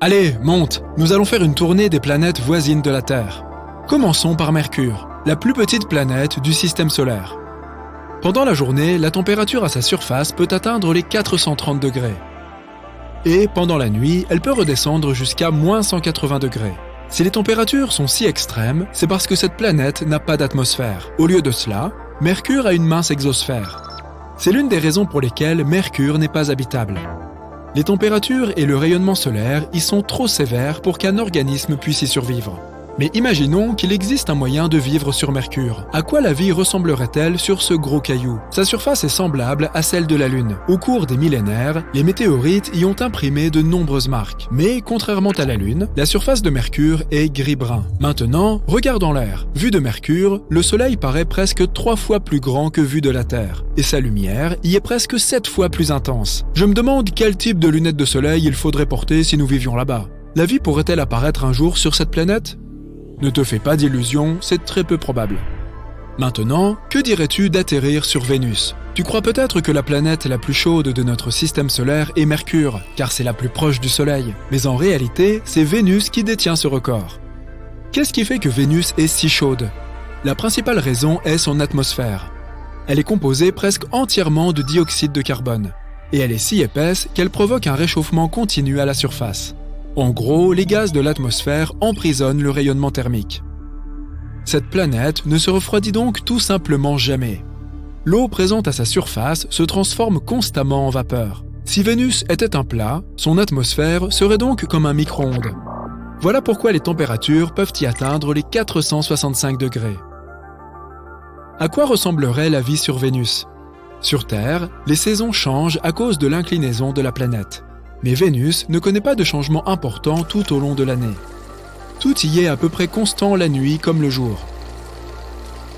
Allez, monte, nous allons faire une tournée des planètes voisines de la Terre. Commençons par Mercure, la plus petite planète du système solaire. Pendant la journée, la température à sa surface peut atteindre les 430 degrés. Et pendant la nuit, elle peut redescendre jusqu'à moins 180 degrés. Si les températures sont si extrêmes, c'est parce que cette planète n'a pas d'atmosphère. Au lieu de cela, Mercure a une mince exosphère. C'est l'une des raisons pour lesquelles Mercure n'est pas habitable. Les températures et le rayonnement solaire y sont trop sévères pour qu'un organisme puisse y survivre. Mais imaginons qu'il existe un moyen de vivre sur Mercure. À quoi la vie ressemblerait-elle sur ce gros caillou? Sa surface est semblable à celle de la Lune. Au cours des millénaires, les météorites y ont imprimé de nombreuses marques. Mais contrairement à la Lune, la surface de Mercure est gris-brun. Maintenant, regardons l'air. Vu de Mercure, le Soleil paraît presque 3 fois plus grand que vu de la Terre. Et sa lumière y est presque 7 fois plus intense. Je me demande quel type de lunettes de soleil il faudrait porter si nous vivions là-bas. La vie pourrait-elle apparaître un jour sur cette planète? Ne te fais pas d'illusions, c'est très peu probable. Maintenant, que dirais-tu d'atterrir sur Vénus? Tu crois peut-être que la planète la plus chaude de notre système solaire est Mercure, car c'est la plus proche du Soleil. Mais en réalité, c'est Vénus qui détient ce record. Qu'est-ce qui fait que Vénus est si chaude? La principale raison est son atmosphère. Elle est composée presque entièrement de dioxyde de carbone. Et elle est si épaisse qu'elle provoque un réchauffement continu à la surface. En gros, les gaz de l'atmosphère emprisonnent le rayonnement thermique. Cette planète ne se refroidit donc tout simplement jamais. L'eau présente à sa surface se transforme constamment en vapeur. Si Vénus était un plat, son atmosphère serait donc comme un micro-ondes. Voilà pourquoi les températures peuvent y atteindre les 465 degrés. À quoi ressemblerait la vie sur Vénus? Sur Terre, les saisons changent à cause de l'inclinaison de la planète. Mais Vénus ne connaît pas de changements importants tout au long de l'année. Tout y est à peu près constant la nuit comme le jour.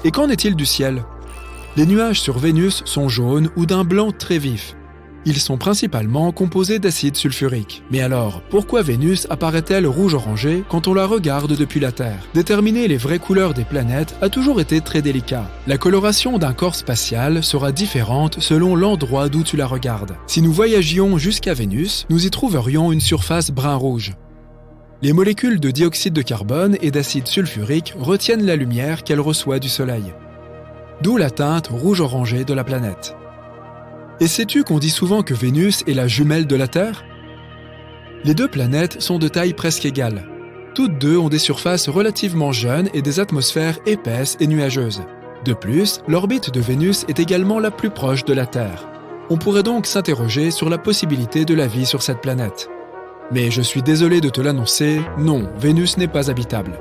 Et qu'en est-il du ciel? Les nuages sur Vénus sont jaunes ou d'un blanc très vif. Ils sont principalement composés d'acide sulfurique. Mais alors, pourquoi Vénus apparaît-elle rouge-orangé quand on la regarde depuis la Terre? Déterminer les vraies couleurs des planètes a toujours été très délicat. La coloration d'un corps spatial sera différente selon l'endroit d'où tu la regardes. Si nous voyagions jusqu'à Vénus, nous y trouverions une surface brun-rouge. Les molécules de dioxyde de carbone et d'acide sulfurique retiennent la lumière qu'elle reçoit du Soleil. D'où la teinte rouge-orangé de la planète. Et sais-tu qu'on dit souvent que Vénus est la jumelle de la Terre? Les deux planètes sont de taille presque égale. Toutes deux ont des surfaces relativement jeunes et des atmosphères épaisses et nuageuses. De plus, l'orbite de Vénus est également la plus proche de la Terre. On pourrait donc s'interroger sur la possibilité de la vie sur cette planète. Mais je suis désolé de te l'annoncer, non, Vénus n'est pas habitable.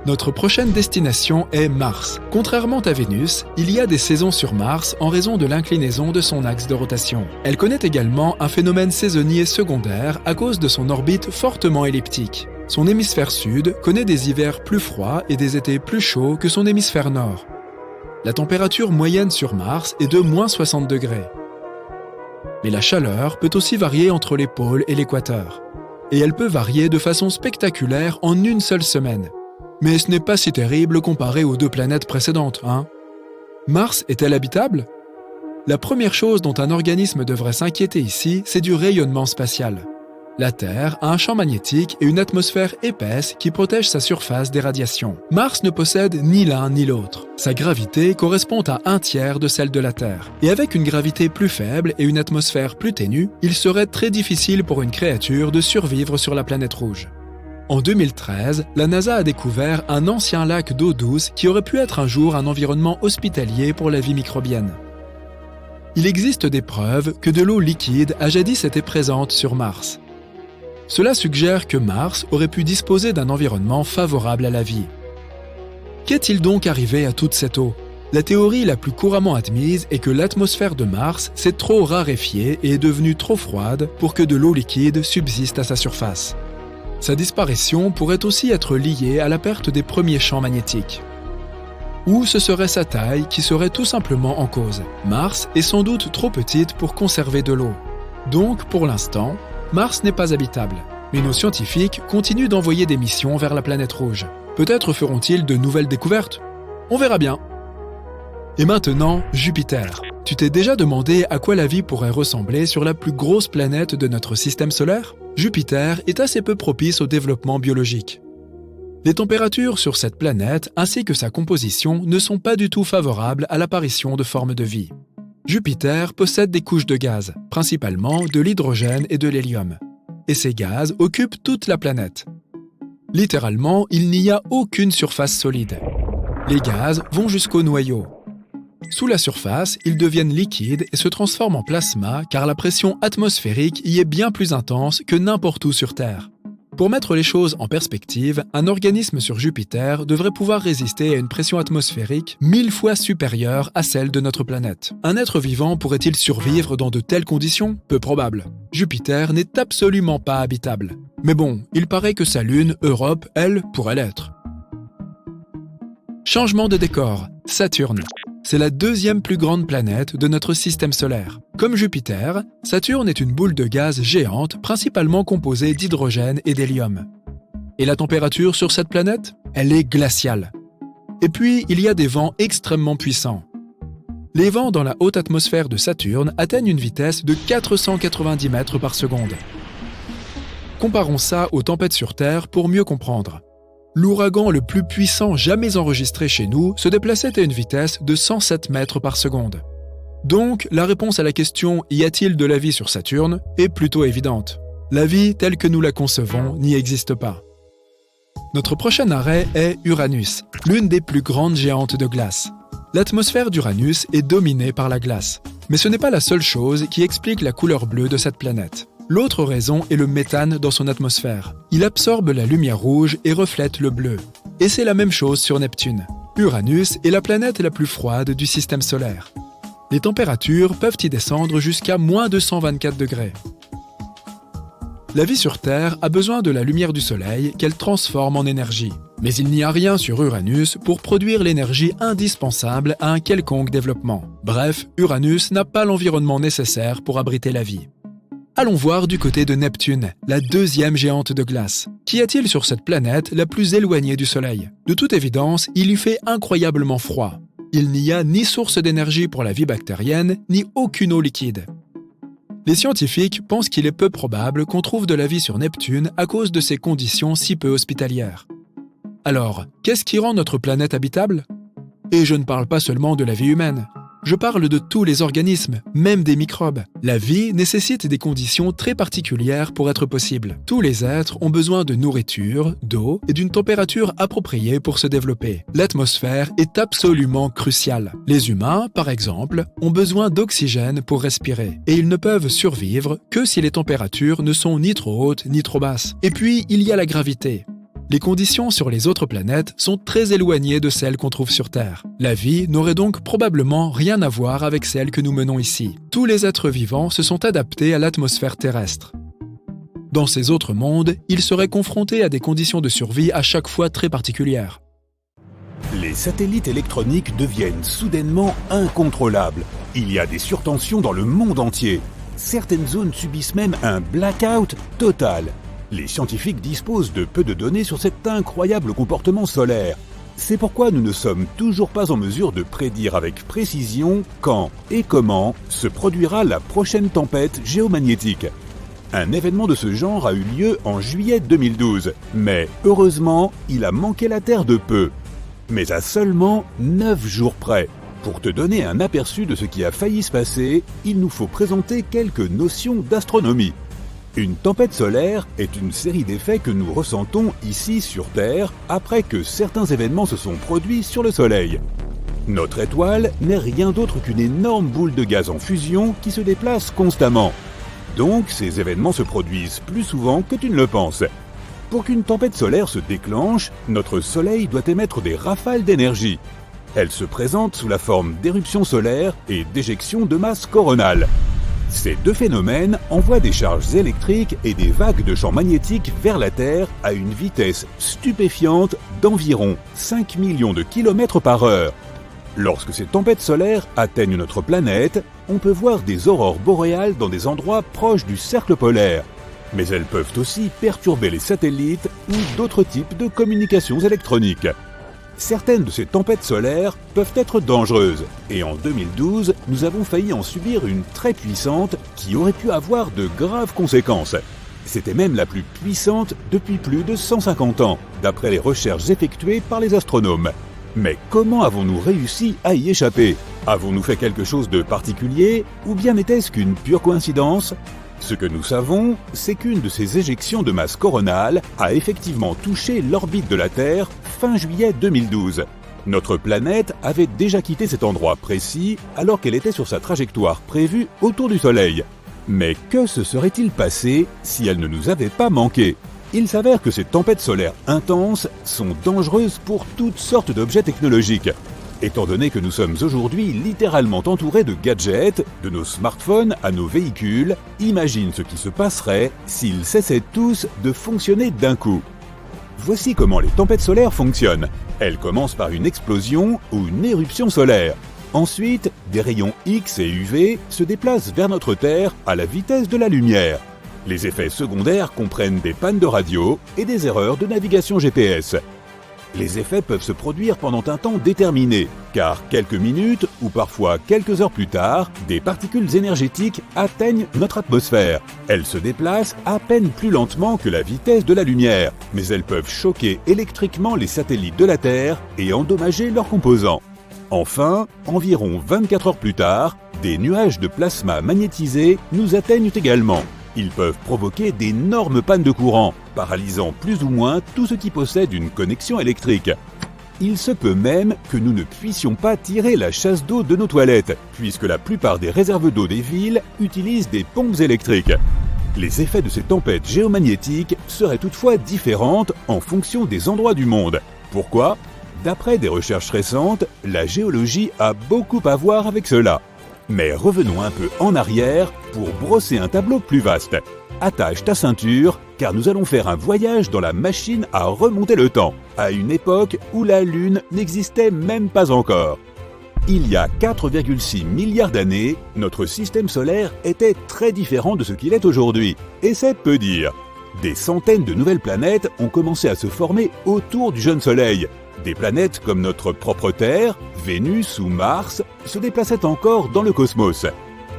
Notre prochaine destination est Mars. Contrairement à Vénus, il y a des saisons sur Mars en raison de l'inclinaison de son axe de rotation. Elle connaît également un phénomène saisonnier secondaire à cause de son orbite fortement elliptique. Son hémisphère sud connaît des hivers plus froids et des étés plus chauds que son hémisphère nord. La température moyenne sur Mars est de moins 60 degrés. Mais la chaleur peut aussi varier entre les pôles et l'équateur. Et elle peut varier de façon spectaculaire en une seule semaine. Mais ce n'est pas si terrible comparé aux deux planètes précédentes, hein? Mars est-elle habitable? La première chose dont un organisme devrait s'inquiéter ici, c'est du rayonnement spatial. La Terre a un champ magnétique et une atmosphère épaisse qui protège sa surface des radiations. Mars ne possède ni l'un ni l'autre. Sa gravité correspond à 1/3 de celle de la Terre. Et avec une gravité plus faible et une atmosphère plus ténue, il serait très difficile pour une créature de survivre sur la planète rouge. En 2013, la NASA a découvert un ancien lac d'eau douce qui aurait pu être un jour un environnement hospitalier pour la vie microbienne. Il existe des preuves que de l'eau liquide a jadis été présente sur Mars. Cela suggère que Mars aurait pu disposer d'un environnement favorable à la vie. Qu'est-il donc arrivé à toute cette eau? La théorie la plus couramment admise est que l'atmosphère de Mars s'est trop raréfiée et est devenue trop froide pour que de l'eau liquide subsiste à sa surface. Sa disparition pourrait aussi être liée à la perte des premiers champs magnétiques. Ou ce serait sa taille qui serait tout simplement en cause. Mars est sans doute trop petite pour conserver de l'eau. Donc, pour l'instant, Mars n'est pas habitable. Mais nos scientifiques continuent d'envoyer des missions vers la planète rouge. Peut-être feront-ils de nouvelles découvertes? On verra bien. Et maintenant, Jupiter. Tu t'es déjà demandé à quoi la vie pourrait ressembler sur la plus grosse planète de notre système solaire ? Jupiter est assez peu propice au développement biologique. Les températures sur cette planète ainsi que sa composition ne sont pas du tout favorables à l'apparition de formes de vie. Jupiter possède des couches de gaz, principalement de l'hydrogène et de l'hélium. Et ces gaz occupent toute la planète. Littéralement, il n'y a aucune surface solide. Les gaz vont jusqu'au noyau. Sous la surface, ils deviennent liquides et se transforment en plasma car la pression atmosphérique y est bien plus intense que n'importe où sur Terre. Pour mettre les choses en perspective, un organisme sur Jupiter devrait pouvoir résister à une pression atmosphérique 1000 fois supérieure à celle de notre planète. Un être vivant pourrait-il survivre dans de telles conditions ? Peu probable. Jupiter n'est absolument pas habitable. Mais bon, il paraît que sa lune, Europe, elle, pourrait l'être. Changement de décor. Saturne. C'est la deuxième plus grande planète de notre système solaire. Comme Jupiter, Saturne est une boule de gaz géante principalement composée d'hydrogène et d'hélium. Et la température sur cette planète ? Elle est glaciale. Et puis, il y a des vents extrêmement puissants. Les vents dans la haute atmosphère de Saturne atteignent une vitesse de 490 mètres par seconde. Comparons ça aux tempêtes sur Terre pour mieux comprendre. L'ouragan le plus puissant jamais enregistré chez nous se déplaçait à une vitesse de 107 mètres par seconde. Donc, la réponse à la question « Y a-t-il de la vie sur Saturne ?» est plutôt évidente. La vie telle que nous la concevons n'y existe pas. Notre prochain arrêt est Uranus, l'une des plus grandes géantes de glace. L'atmosphère d'Uranus est dominée par la glace. Mais ce n'est pas la seule chose qui explique la couleur bleue de cette planète. L'autre raison est le méthane dans son atmosphère. Il absorbe la lumière rouge et reflète le bleu. Et c'est la même chose sur Neptune. Uranus est la planète la plus froide du système solaire. Les températures peuvent y descendre jusqu'à moins 224 degrés. La vie sur Terre a besoin de la lumière du Soleil qu'elle transforme en énergie. Mais il n'y a rien sur Uranus pour produire l'énergie indispensable à un quelconque développement. Bref, Uranus n'a pas l'environnement nécessaire pour abriter la vie. Allons voir du côté de Neptune, la deuxième géante de glace. Qu'y a-t-il sur cette planète la plus éloignée du Soleil ? De toute évidence, il y fait incroyablement froid. Il n'y a ni source d'énergie pour la vie bactérienne, ni aucune eau liquide. Les scientifiques pensent qu'il est peu probable qu'on trouve de la vie sur Neptune à cause de ces conditions si peu hospitalières. Alors, qu'est-ce qui rend notre planète habitable ? Et je ne parle pas seulement de la vie humaine. Je parle de tous les organismes, même des microbes. La vie nécessite des conditions très particulières pour être possible. Tous les êtres ont besoin de nourriture, d'eau et d'une température appropriée pour se développer. L'atmosphère est absolument cruciale. Les humains, par exemple, ont besoin d'oxygène pour respirer. Et ils ne peuvent survivre que si les températures ne sont ni trop hautes ni trop basses. Et puis, il y a la gravité. Les conditions sur les autres planètes sont très éloignées de celles qu'on trouve sur Terre. La vie n'aurait donc probablement rien à voir avec celle que nous menons ici. Tous les êtres vivants se sont adaptés à l'atmosphère terrestre. Dans ces autres mondes, ils seraient confrontés à des conditions de survie à chaque fois très particulières. Les satellites électroniques deviennent soudainement incontrôlables. Il y a des surtensions dans le monde entier. Certaines zones subissent même un blackout total. Les scientifiques disposent de peu de données sur cet incroyable comportement solaire. C'est pourquoi nous ne sommes toujours pas en mesure de prédire avec précision quand et comment se produira la prochaine tempête géomagnétique. Un événement de ce genre a eu lieu en juillet 2012, mais heureusement, il a manqué la Terre de peu. Mais à seulement 9 jours près. Pour te donner un aperçu de ce qui a failli se passer, il nous faut présenter quelques notions d'astronomie. Une tempête solaire est une série d'effets que nous ressentons ici sur Terre après que certains événements se sont produits sur le Soleil. Notre étoile n'est rien d'autre qu'une énorme boule de gaz en fusion qui se déplace constamment. Donc ces événements se produisent plus souvent que tu ne le penses. Pour qu'une tempête solaire se déclenche, notre Soleil doit émettre des rafales d'énergie. Elles se présentent sous la forme d'éruptions solaires et d'éjections de masse coronale. Ces deux phénomènes envoient des charges électriques et des vagues de champs magnétiques vers la Terre à une vitesse stupéfiante d'environ 5 millions de kilomètres par heure. Lorsque ces tempêtes solaires atteignent notre planète, on peut voir des aurores boréales dans des endroits proches du cercle polaire. Mais elles peuvent aussi perturber les satellites ou d'autres types de communications électroniques. Certaines de ces tempêtes solaires peuvent être dangereuses, et en 2012, nous avons failli en subir une très puissante qui aurait pu avoir de graves conséquences. C'était même la plus puissante depuis plus de 150 ans, d'après les recherches effectuées par les astronomes. Mais comment avons-nous réussi à y échapper? Avons-nous fait quelque chose de particulier, ou bien était-ce qu'une pure coïncidence? Ce que nous savons, c'est qu'une de ces éjections de masse coronale a effectivement touché l'orbite de la Terre fin juillet 2012. Notre planète avait déjà quitté cet endroit précis alors qu'elle était sur sa trajectoire prévue autour du Soleil. Mais que se serait-il passé si elle ne nous avait pas manqué? Il s'avère que ces tempêtes solaires intenses sont dangereuses pour toutes sortes d'objets technologiques. Étant donné que nous sommes aujourd'hui littéralement entourés de gadgets, de nos smartphones à nos véhicules, imagine ce qui se passerait s'ils cessaient tous de fonctionner d'un coup. Voici comment les tempêtes solaires fonctionnent. Elles commencent par une explosion ou une éruption solaire. Ensuite, des rayons X et UV se déplacent vers notre Terre à la vitesse de la lumière. Les effets secondaires comprennent des pannes de radio et des erreurs de navigation GPS. Les effets peuvent se produire pendant un temps déterminé, car quelques minutes ou parfois quelques heures plus tard, des particules énergétiques atteignent notre atmosphère. Elles se déplacent à peine plus lentement que la vitesse de la lumière, mais elles peuvent choquer électriquement les satellites de la Terre et endommager leurs composants. Enfin, environ 24 heures plus tard, des nuages de plasma magnétisé nous atteignent également. Ils peuvent provoquer d'énormes pannes de courant, paralysant plus ou moins tout ce qui possède une connexion électrique. Il se peut même que nous ne puissions pas tirer la chasse d'eau de nos toilettes, puisque la plupart des réserves d'eau des villes utilisent des pompes électriques. Les effets de ces tempêtes géomagnétiques seraient toutefois différentes en fonction des endroits du monde. Pourquoi? D'après des recherches récentes, la géologie a beaucoup à voir avec cela. Mais revenons un peu en arrière pour brosser un tableau plus vaste. Attache ta ceinture, car nous allons faire un voyage dans la machine à remonter le temps, à une époque où la Lune n'existait même pas encore. Il y a 4,6 milliards d'années, notre système solaire était très différent de ce qu'il est aujourd'hui, et c'est peu dire. Des centaines de nouvelles planètes ont commencé à se former autour du jeune Soleil. Des planètes comme notre propre Terre, Vénus ou Mars se déplaçaient encore dans le cosmos.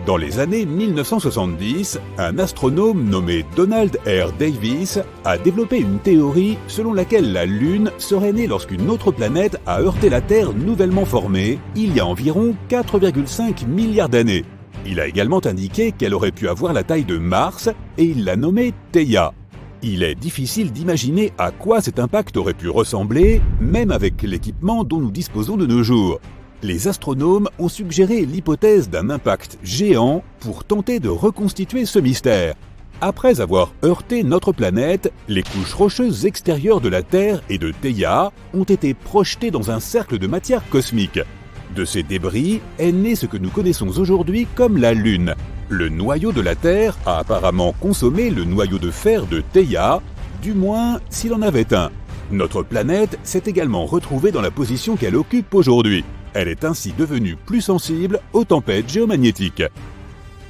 Dans les années 1970, un astronome nommé Donald R. Davis a développé une théorie selon laquelle la Lune serait née lorsqu'une autre planète a heurté la Terre nouvellement formée il y a environ 4,5 milliards d'années. Il a également indiqué qu'elle aurait pu avoir la taille de Mars et il l'a nommée Theia. Il est difficile d'imaginer à quoi cet impact aurait pu ressembler, même avec l'équipement dont nous disposons de nos jours. Les astronomes ont suggéré l'hypothèse d'un impact géant pour tenter de reconstituer ce mystère. Après avoir heurté notre planète, les couches rocheuses extérieures de la Terre et de Theia ont été projetées dans un cercle de matière cosmique. De ces débris est né ce que nous connaissons aujourd'hui comme la Lune. Le noyau de la Terre a apparemment consommé le noyau de fer de Theia, du moins s'il en avait un. Notre planète s'est également retrouvée dans la position qu'elle occupe aujourd'hui. Elle est ainsi devenue plus sensible aux tempêtes géomagnétiques.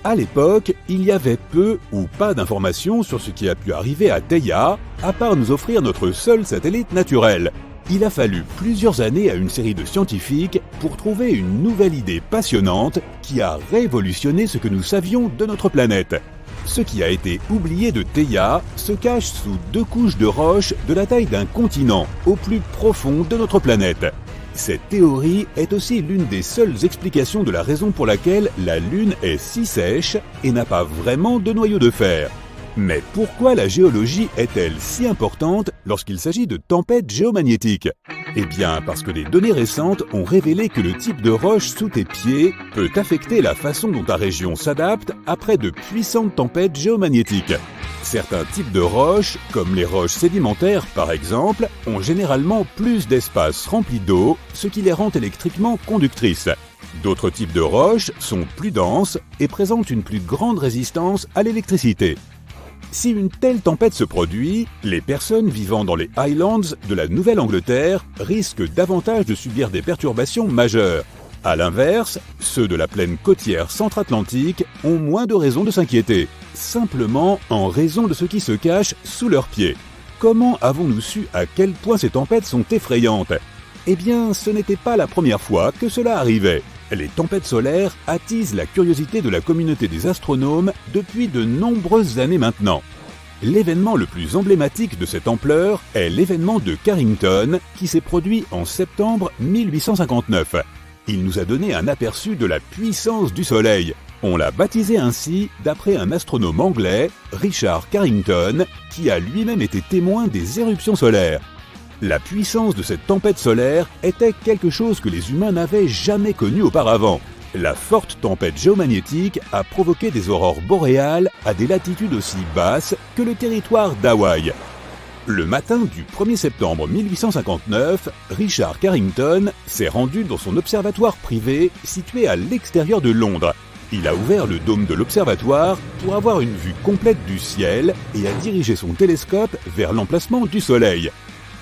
À l'époque, il y avait peu ou pas d'informations sur ce qui a pu arriver à Theia, à part nous offrir notre seul satellite naturel. Il a fallu plusieurs années à une série de scientifiques pour trouver une nouvelle idée passionnante qui a révolutionné ce que nous savions de notre planète. Ce qui a été oublié de Theia se cache sous 2 couches de roches de la taille d'un continent, au plus profond de notre planète. Cette théorie est aussi l'une des seules explications de la raison pour laquelle la Lune est si sèche et n'a pas vraiment de noyau de fer. Mais pourquoi la géologie est-elle si importante lorsqu'il s'agit de tempêtes géomagnétiques? Eh bien, parce que des données récentes ont révélé que le type de roche sous tes pieds peut affecter la façon dont ta région s'adapte après de puissantes tempêtes géomagnétiques. Certains types de roches, comme les roches sédimentaires par exemple, ont généralement plus d'espace rempli d'eau, ce qui les rend électriquement conductrices. D'autres types de roches sont plus denses et présentent une plus grande résistance à l'électricité. Si une telle tempête se produit, les personnes vivant dans les Highlands de la Nouvelle-Angleterre risquent davantage de subir des perturbations majeures. A l'inverse, ceux de la plaine côtière centre-atlantique ont moins de raisons de s'inquiéter, simplement en raison de ce qui se cache sous leurs pieds. Comment avons-nous su à quel point ces tempêtes sont effrayantes? Eh bien, ce n'était pas la première fois que cela arrivait. Les tempêtes solaires attisent la curiosité de la communauté des astronomes depuis de nombreuses années maintenant. L'événement le plus emblématique de cette ampleur est l'événement de Carrington qui s'est produit en septembre 1859. Il nous a donné un aperçu de la puissance du Soleil. On l'a baptisé ainsi d'après un astronome anglais, Richard Carrington, qui a lui-même été témoin des éruptions solaires. La puissance de cette tempête solaire était quelque chose que les humains n'avaient jamais connu auparavant. La forte tempête géomagnétique a provoqué des aurores boréales à des latitudes aussi basses que le territoire d'Hawaï. Le matin du 1er septembre 1859, Richard Carrington s'est rendu dans son observatoire privé situé à l'extérieur de Londres. Il a ouvert le dôme de l'observatoire pour avoir une vue complète du ciel et a dirigé son télescope vers l'emplacement du Soleil.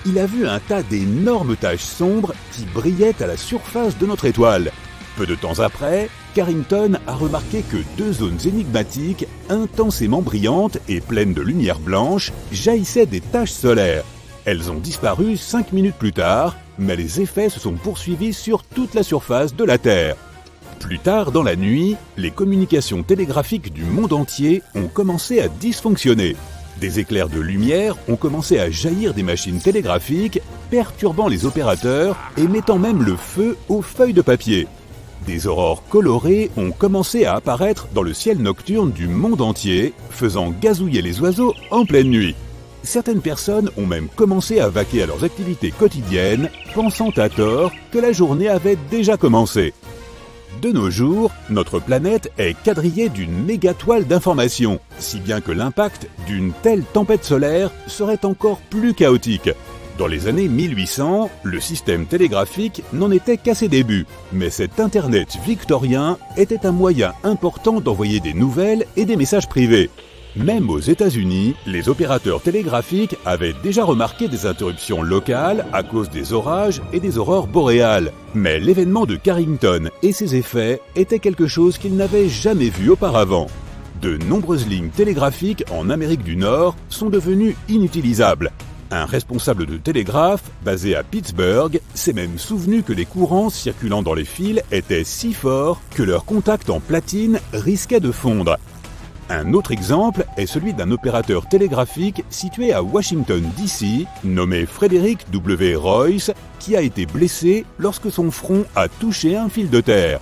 Il a vu un tas d'énormes taches sombres qui brillaient à la surface de notre étoile. Peu de temps après, Carrington a remarqué que deux zones énigmatiques, intensément brillantes et pleines de lumière blanche, jaillissaient des taches solaires. Elles ont disparu 5 minutes plus tard, mais les effets se sont poursuivis sur toute la surface de la Terre. Plus tard dans la nuit, les communications télégraphiques du monde entier ont commencé à dysfonctionner. Des éclairs de lumière ont commencé à jaillir des machines télégraphiques, perturbant les opérateurs et mettant même le feu aux feuilles de papier. Des aurores colorées ont commencé à apparaître dans le ciel nocturne du monde entier, faisant gazouiller les oiseaux en pleine nuit. Certaines personnes ont même commencé à vaquer à leurs activités quotidiennes, pensant à tort que la journée avait déjà commencé. De nos jours, notre planète est quadrillée d'une méga-toile d'informations, si bien que l'impact d'une telle tempête solaire serait encore plus chaotique. Dans les années 1800, le système télégraphique n'en était qu'à ses débuts, mais cet Internet victorien était un moyen important d'envoyer des nouvelles et des messages privés. Même aux États-Unis, les opérateurs télégraphiques avaient déjà remarqué des interruptions locales à cause des orages et des aurores boréales. Mais l'événement de Carrington et ses effets étaient quelque chose qu'ils n'avaient jamais vu auparavant. De nombreuses lignes télégraphiques en Amérique du Nord sont devenues inutilisables. Un responsable de télégraphe, basé à Pittsburgh, s'est même souvenu que les courants circulant dans les fils étaient si forts que leur contact en platine risquait de fondre. Un autre exemple est celui d'un opérateur télégraphique situé à Washington, D.C., nommé Frederick W. Royce, qui a été blessé lorsque son front a touché un fil de terre.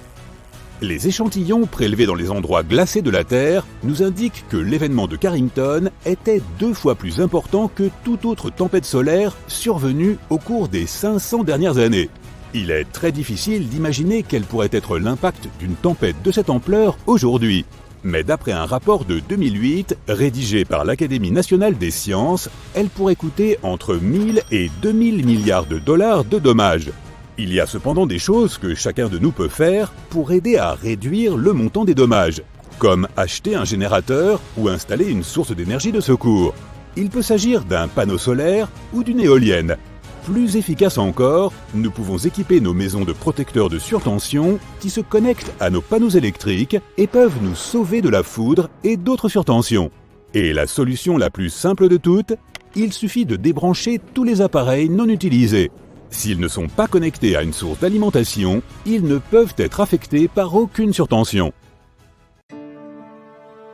Les échantillons prélevés dans les endroits glacés de la Terre nous indiquent que l'événement de Carrington était 2 fois plus important que toute autre tempête solaire survenue au cours des 500 dernières années. Il est très difficile d'imaginer quel pourrait être l'impact d'une tempête de cette ampleur aujourd'hui. Mais d'après un rapport de 2008, rédigé par l'Académie nationale des sciences, elle pourrait coûter entre 1000 et 2000 milliards de dollars de dommages. Il y a cependant des choses que chacun de nous peut faire pour aider à réduire le montant des dommages, comme acheter un générateur ou installer une source d'énergie de secours. Il peut s'agir d'un panneau solaire ou d'une éolienne. Plus efficace encore, nous pouvons équiper nos maisons de protecteurs de surtension qui se connectent à nos panneaux électriques et peuvent nous sauver de la foudre et d'autres surtensions. Et la solution la plus simple de toutes, il suffit de débrancher tous les appareils non utilisés. S'ils ne sont pas connectés à une source d'alimentation, ils ne peuvent être affectés par aucune surtension.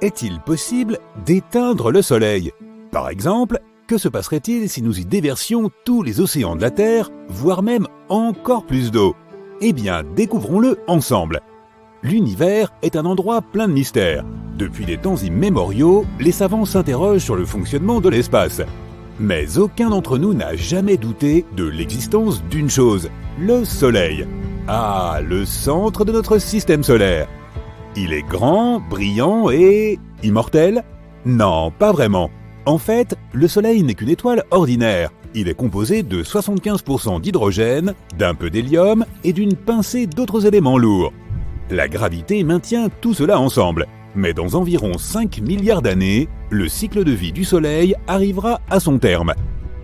Est-il possible d'éteindre le Soleil ? Par exemple, que se passerait-il si nous y déversions tous les océans de la Terre, voire même encore plus d'eau ? Eh bien, découvrons-le ensemble. L'univers est un endroit plein de mystères. Depuis des temps immémoriaux, les savants s'interrogent sur le fonctionnement de l'espace. Mais aucun d'entre nous n'a jamais douté de l'existence d'une chose, le Soleil. Ah, le centre de notre système solaire. Il est grand, brillant et immortel ? Non, pas vraiment. En fait, le Soleil n'est qu'une étoile ordinaire. Il est composé de 75% d'hydrogène, d'un peu d'hélium et d'une pincée d'autres éléments lourds. La gravité maintient tout cela ensemble. Mais dans environ 5 milliards d'années, le cycle de vie du Soleil arrivera à son terme.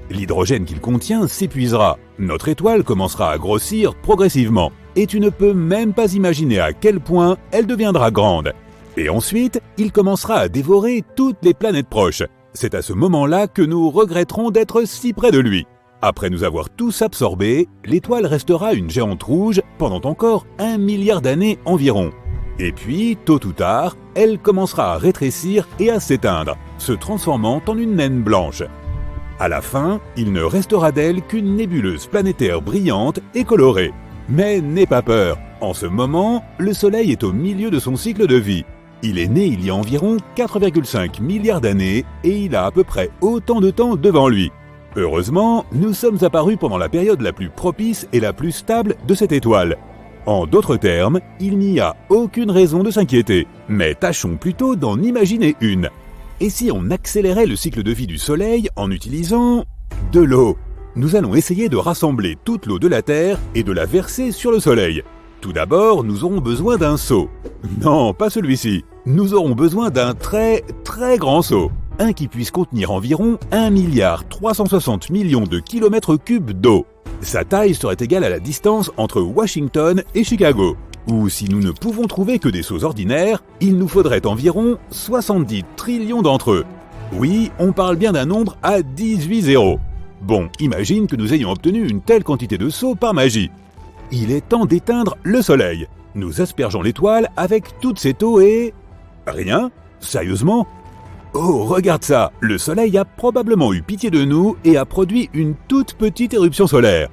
L'hydrogène qu'il contient s'épuisera. Notre étoile commencera à grossir progressivement. Et tu ne peux même pas imaginer à quel point elle deviendra grande. Et ensuite, il commencera à dévorer toutes les planètes proches. C'est à ce moment-là que nous regretterons d'être si près de lui. Après nous avoir tous absorbés, l'étoile restera une géante rouge pendant encore 1 milliard d'années environ. Et puis, tôt ou tard, elle commencera à rétrécir et à s'éteindre, se transformant en une naine blanche. À la fin, il ne restera d'elle qu'une nébuleuse planétaire brillante et colorée. Mais n'aie pas peur, en ce moment, le Soleil est au milieu de son cycle de vie. Il est né il y a environ 4,5 milliards d'années et il a à peu près autant de temps devant lui. Heureusement, nous sommes apparus pendant la période la plus propice et la plus stable de cette étoile. En d'autres termes, il n'y a aucune raison de s'inquiéter, mais tâchons plutôt d'en imaginer une. Et si on accélérait le cycle de vie du Soleil en utilisant de l'eau? Nous allons essayer de rassembler toute l'eau de la Terre et de la verser sur le Soleil. Tout d'abord, nous aurons besoin d'un seau. Non, pas celui-ci. Nous aurons besoin d'un très grand seau. Un qui puisse contenir environ 1,360 milliard de kilomètres cubes d'eau. Sa taille serait égale à la distance entre Washington et Chicago. Ou si nous ne pouvons trouver que des seaux ordinaires, il nous faudrait environ 70 trillions d'entre eux. Oui, on parle bien d'un nombre à 18 zéros. Bon, imagine que nous ayons obtenu une telle quantité de seaux par magie. Il est temps d'éteindre le Soleil. Nous aspergeons l'étoile avec toute cette eau et... Rien? Sérieusement? Oh, regarde ça! Le Soleil a probablement eu pitié de nous et a produit une toute petite éruption solaire.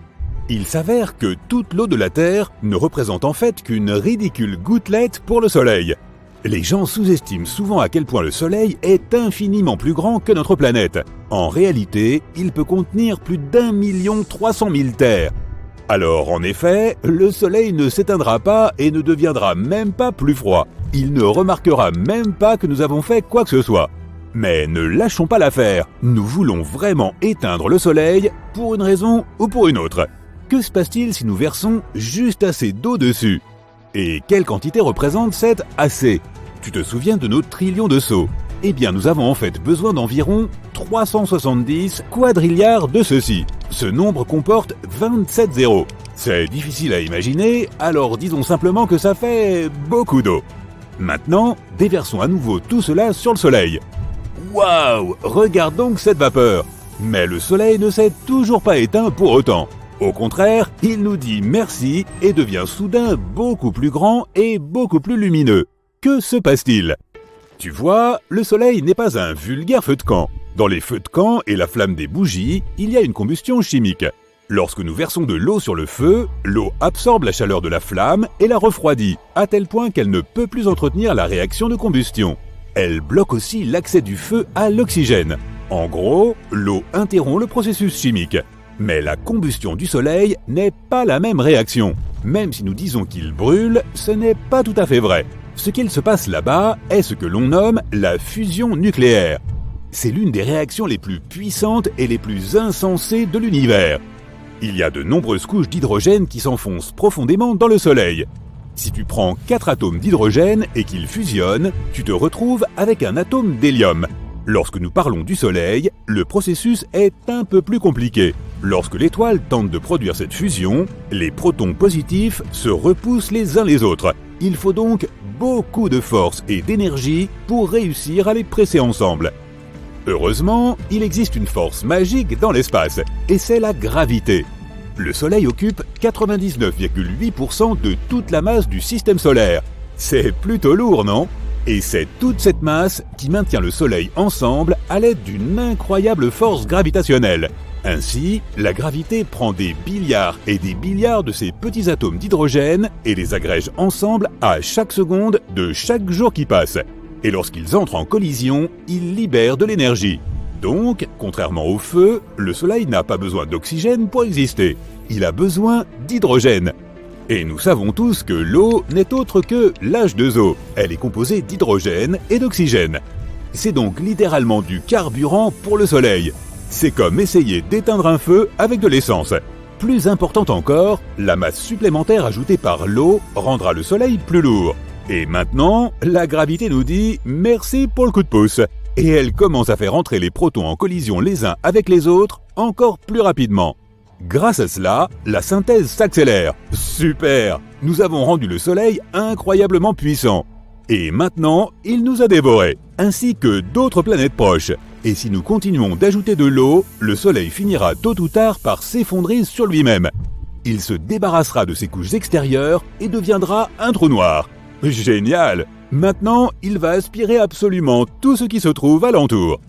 Il s'avère que toute l'eau de la Terre ne représente en fait qu'une ridicule gouttelette pour le Soleil. Les gens sous-estiment souvent à quel point le Soleil est infiniment plus grand que notre planète. En réalité, il peut contenir plus d'1,3 terres. Alors, en effet, le Soleil ne s'éteindra pas et ne deviendra même pas plus froid. Il ne remarquera même pas que nous avons fait quoi que ce soit. Mais ne lâchons pas l'affaire, nous voulons vraiment éteindre le Soleil pour une raison ou pour une autre. Que se passe-t-il si nous versons juste assez d'eau dessus? Et quelle quantité représente cette assez? Tu te souviens de nos trillions de seaux? Eh bien, nous avons en fait besoin d'environ 370 quadrilliards de ceux-ci. Ce nombre comporte 27 zéros. C'est difficile à imaginer, alors disons simplement que ça fait beaucoup d'eau. Maintenant, déversons à nouveau tout cela sur le Soleil. Waouh! Regarde donc cette vapeur! Mais le Soleil ne s'est toujours pas éteint pour autant. Au contraire, il nous dit merci et devient soudain beaucoup plus grand et beaucoup plus lumineux. Que se passe-t-il? Tu vois, le Soleil n'est pas un vulgaire feu de camp. Dans les feux de camp et la flamme des bougies, il y a une combustion chimique. Lorsque nous versons de l'eau sur le feu, l'eau absorbe la chaleur de la flamme et la refroidit, à tel point qu'elle ne peut plus entretenir la réaction de combustion. Elle bloque aussi l'accès du feu à l'oxygène. En gros, l'eau interrompt le processus chimique. Mais la combustion du Soleil n'est pas la même réaction. Même si nous disons qu'il brûle, ce n'est pas tout à fait vrai. Ce qu'il se passe là-bas est ce que l'on nomme la fusion nucléaire. C'est l'une des réactions les plus puissantes et les plus insensées de l'univers. Il y a de nombreuses couches d'hydrogène qui s'enfoncent profondément dans le Soleil. Si tu prends 4 atomes d'hydrogène et qu'ils fusionnent, tu te retrouves avec un atome d'hélium. Lorsque nous parlons du Soleil, le processus est un peu plus compliqué. Lorsque l'étoile tente de produire cette fusion, les protons positifs se repoussent les uns les autres. Il faut donc beaucoup de force et d'énergie pour réussir à les presser ensemble. Heureusement, il existe une force magique dans l'espace, et c'est la gravité. Le Soleil occupe 99,8% de toute la masse du système solaire. C'est plutôt lourd, non? Et c'est toute cette masse qui maintient le Soleil ensemble à l'aide d'une incroyable force gravitationnelle. Ainsi, la gravité prend des billiards et des billiards de ces petits atomes d'hydrogène et les agrège ensemble à chaque seconde de chaque jour qui passe. Et lorsqu'ils entrent en collision, ils libèrent de l'énergie. Donc, contrairement au feu, le Soleil n'a pas besoin d'oxygène pour exister. Il a besoin d'hydrogène. Et nous savons tous que l'eau n'est autre que l'H2O. Elle est composée d'hydrogène et d'oxygène. C'est donc littéralement du carburant pour le Soleil. C'est comme essayer d'éteindre un feu avec de l'essence. Plus importante encore, la masse supplémentaire ajoutée par l'eau rendra le Soleil plus lourd. Et maintenant, la gravité nous dit merci pour le coup de pouce. Et elle commence à faire entrer les protons en collision les uns avec les autres encore plus rapidement. Grâce à cela, la synthèse s'accélère. Super! Nous avons rendu le Soleil incroyablement puissant. Et maintenant, il nous a dévorés, ainsi que d'autres planètes proches. Et si nous continuons d'ajouter de l'eau, le Soleil finira tôt ou tard par s'effondrer sur lui-même. Il se débarrassera de ses couches extérieures et deviendra un trou noir. Génial! Maintenant, il va aspirer absolument tout ce qui se trouve alentour.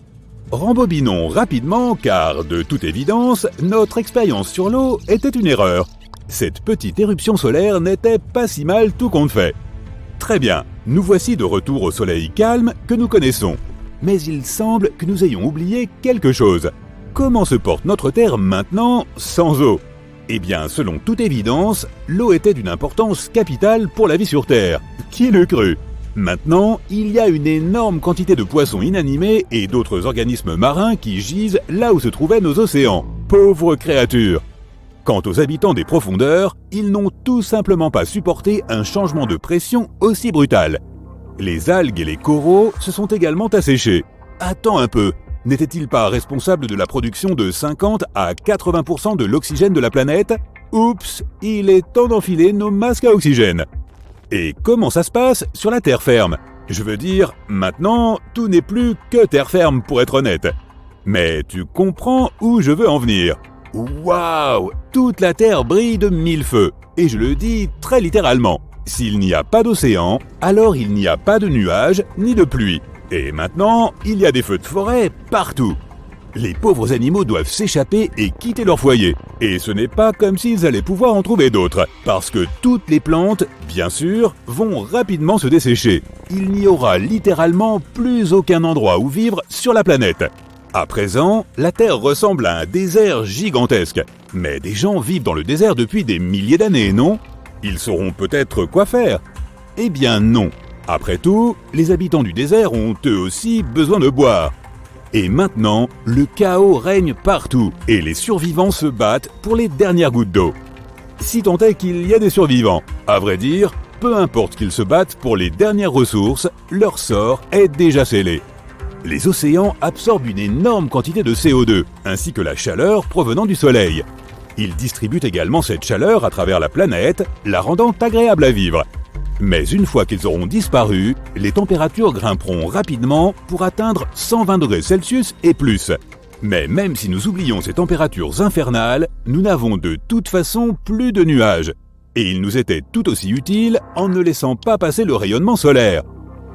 Rembobinons rapidement car, de toute évidence, notre expérience sur l'eau était une erreur. Cette petite éruption solaire n'était pas si mal tout compte fait. Très bien, nous voici de retour au soleil calme que nous connaissons. Mais il semble que nous ayons oublié quelque chose. Comment se porte notre Terre maintenant sans eau? Eh bien, selon toute évidence, l'eau était d'une importance capitale pour la vie sur Terre. Qui l'eût cru? Maintenant, il y a une énorme quantité de poissons inanimés et d'autres organismes marins qui gisent là où se trouvaient nos océans. Pauvres créatures! Quant aux habitants des profondeurs, ils n'ont tout simplement pas supporté un changement de pression aussi brutal. Les algues et les coraux se sont également asséchés. Attends un peu, n'était-il pas responsable de la production de 50 à 80% de l'oxygène de la planète? Oups, il est temps d'enfiler nos masques à oxygène. Et comment ça se passe sur la terre ferme? Je veux dire, maintenant, tout n'est plus que terre ferme pour être honnête. Mais tu comprends où je veux en venir. Waouh! Toute la Terre brille de mille feux. Et je le dis très littéralement. S'il n'y a pas d'océan, alors il n'y a pas de nuages ni de pluie. Et maintenant, il y a des feux de forêt partout. Les pauvres animaux doivent s'échapper et quitter leur foyer. Et ce n'est pas comme s'ils allaient pouvoir en trouver d'autres. Parce que toutes les plantes, bien sûr, vont rapidement se dessécher. Il n'y aura littéralement plus aucun endroit où vivre sur la planète. À présent, la Terre ressemble à un désert gigantesque. Mais des gens vivent dans le désert depuis des milliers d'années, non? Ils sauront peut-être quoi faire. Eh bien non. Après tout, les habitants du désert ont eux aussi besoin de boire. Et maintenant, le chaos règne partout et les survivants se battent pour les dernières gouttes d'eau. Si tant est qu'il y a des survivants, à vrai dire, peu importe qu'ils se battent pour les dernières ressources, leur sort est déjà scellé. Les océans absorbent une énorme quantité de CO2, ainsi que la chaleur provenant du soleil. Ils distribuent également cette chaleur à travers la planète, la rendant agréable à vivre. Mais une fois qu'ils auront disparu, les températures grimperont rapidement pour atteindre 120 degrés Celsius et plus. Mais même si nous oublions ces températures infernales, nous n'avons de toute façon plus de nuages. Et ils nous étaient tout aussi utiles en ne laissant pas passer le rayonnement solaire.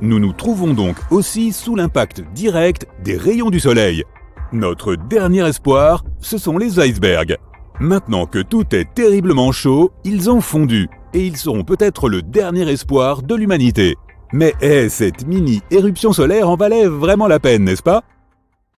Nous nous trouvons donc aussi sous l'impact direct des rayons du soleil. Notre dernier espoir, ce sont les icebergs. Maintenant que tout est terriblement chaud, ils ont fondu et ils seront peut-être le dernier espoir de l'humanité. Mais cette mini-éruption solaire en valait vraiment la peine, n'est-ce pas?